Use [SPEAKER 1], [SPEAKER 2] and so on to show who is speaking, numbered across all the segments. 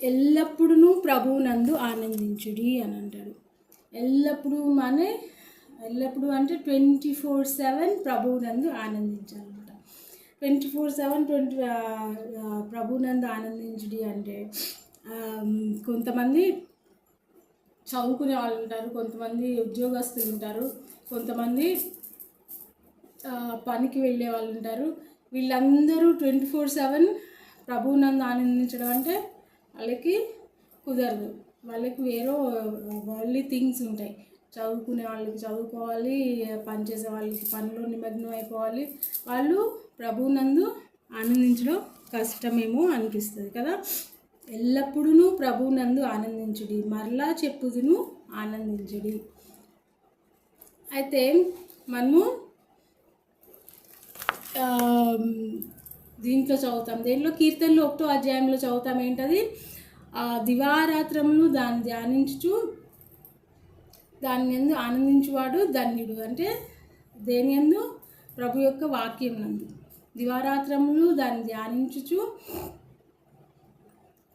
[SPEAKER 1] ఎల్లప్పుడూ ప్రభువునందు ఆనందించుడి అని అంటాడు. ఎల్లప్పుడూ ఎల్లప్పుడూ అంటే 24/7 ప్రభువునందు ఆనందించాలన్నమాట. 24/7 ప్రభువునందు ఆనందించుడి అంటే కొంతమంది చదువుకునే వాళ్ళు ఉంటారు, కొంతమంది ఉద్యోగస్తులు ఉంటారు, కొంతమంది పనికి వెళ్ళే వాళ్ళు ఉంటారు. వీళ్ళందరూ 24/7 ప్రభువునందు ఆనందించడం అంటే వాళ్ళకి కుదరదు. వాళ్ళకి వరల్డ్లీ థింగ్స్ ఉంటాయి. చదువుకునే వాళ్ళకి చదువుకోవాలి, పనిచేసే వాళ్ళకి పనిలో నిమగ్నం అయిపోవాలి. వాళ్ళు ప్రభువునందు ఆనందించడం కష్టమేమో అనిపిస్తుంది కదా. ఎల్లప్పుడూ ప్రభువునందు ఆనందించుడి, మరలా చెప్పుదును ఆనందించుడి. అయితే మనము దీంట్లో చదువుతాం, దేంట్లో కీర్తనలు 1వ అధ్యాయంలో చదువుతాం. ఏంటది? దివారాత్రములు దాన్ని ధ్యానించుచు దాని యందు ఆనందించువాడు ధన్యుడు. అంటే దేని యందు? ప్రభు యొక్క వాక్యం నందు. దివారాత్రములు దాన్ని ధ్యానించుచు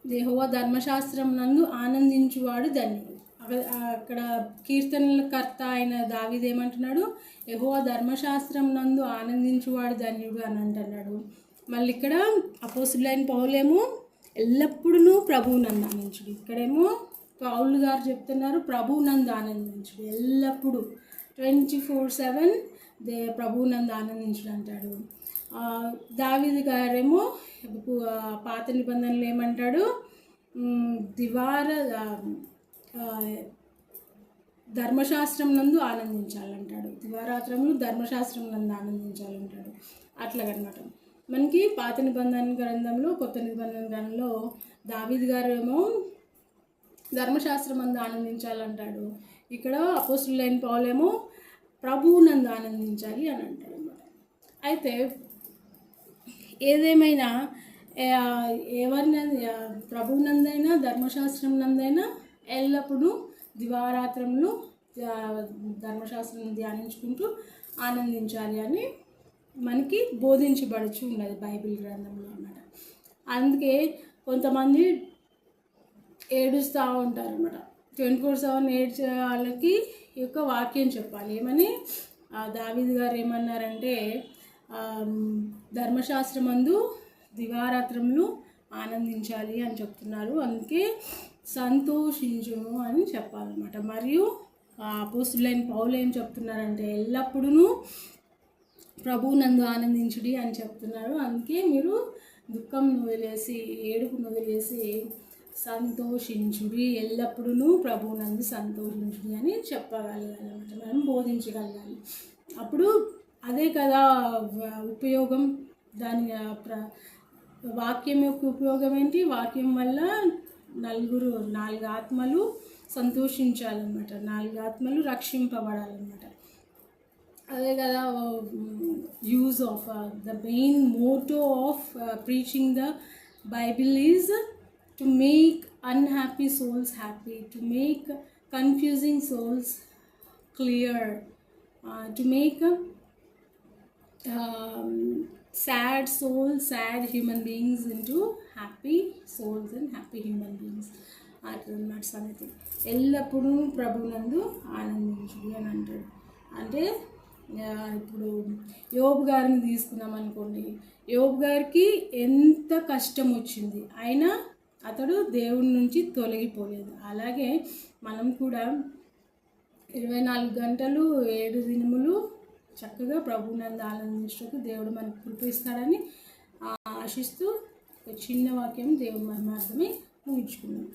[SPEAKER 1] యెహోవా ధర్మశాస్త్రం నందు ఆనందించువాడు ధన్యుడు. అక్కడ కీర్తనల కర్త అయిన దావీదు ఏమంటున్నాడు? యెహోవా ధర్మశాస్త్రం నందు ఆనందించువాడు ధన్యుడు అని అంటున్నాడు. మళ్ళీ ఇక్కడ అపోస్తలుడైన పౌలేమో ఎల్లప్పుడూ ప్రభువునందు ఆనందించుడు. ఇక్కడేమో పౌలు గారు చెప్తున్నారు ప్రభువునందు ఆనందించుడు, ఎల్లప్పుడూ 24/7 ప్రభువునందు ఆనందించుడు అంటాడు. దావీదు గారేమో పాత నిబంధనలు ఏమంటాడు? ధర్మశాస్త్రం నందు ఆనందించాలంటాడు. దివారాత్రములు ధర్మశాస్త్రం నందు ఆనందించాలంటాడు. అట్లాగనమాట. మనకి పాత నిబంధన గ్రంథంలో, కొత్త నిబంధన గ్రంథంలో దావీదు గారు ఏమో ధర్మశాస్త్రం నందు ఆనందించాలంటాడు. ఇక్కడ అపోస్తలుడైన పౌలేమో ప్రభువునందు ఆనందించాలి అని అంటాడు అన్నమాట. అయితే ఏదేమైనా ఎవరినందు, ప్రభువునందైనా ధర్మశాస్త్రం నందైనా ఎల్లప్పుడూ దివారాత్రములు ధర్మశాస్త్రం ధ్యానించుకుంటూ ఆనందించాలి అని మనకి బోధించబడుచు ఉన్నది బైబిల్ గ్రంథంలో అన్నమాట. అందుకే కొంతమంది ఏడుస్తూ ఉంటారు అన్నమాట. 24/7 ఏడ్చే వాళ్ళకి ఈ యొక్క వాక్యం చెప్పాలి. ఏమని దావీదు గారు ఏమన్నారంటే ధర్మశాస్త్రమందు దివారాత్రములు ఆనందించాలి అని చెప్తున్నారు. అందుకే సంతోషించుము అని చెప్పాలన్నమాట. మరియు అపోస్తలుడైన పౌలు ఏం చెప్తున్నారంటే ఎల్లప్పుడూ ప్రభువునందు ఆనందించుడి అని చెప్తున్నారు. అందుకే మీరు దుఃఖం వదిలేసి, ఏడుపు వదిలేసి సంతోషించుడి, ఎల్లప్పుడూ ప్రభువునందు సంతోషించుడి అని చెప్పగలగాలన్నమాట. మనం బోధించగలగాలి. అప్పుడు అదే కదా ఉపయోగం. దాని వాక్యం యొక్క ఉపయోగం ఏంటి? వాక్యం వల్ల 4 ఆత్మలు సంతోషించాలన్నమాట, 4 ఆత్మలు రక్షింపబడాలన్నమాట. అదే కదా use of the main motto of preaching the Bible is to make unhappy souls happy, to make confusing souls clear, to make sad souls, sad human beings into happy souls and happy human beings. అట్లన్నమాట సంగతి. ఎల్లప్పుడూ ప్రభువునందు ఆనందించుడి అని అంటాడు. అంటే ఇప్పుడు యోబు గారిని తీసుకున్నాం అనుకోండి. యోబు గారికి ఎంత కష్టం వచ్చింది, అయినా అతడు దేవుడి నుంచి తొలగిపోలేదు. అలాగే మనం కూడా 24 గంటలు 7 దినములు చక్కగా ప్రభువునందు ఆనందించడానికి దేవుడు మనకు కృపిస్తాడని ఆశిస్తూ చిన్న వాక్యం దేవుడి మహిమార్థమై ముగించుకున్నాం.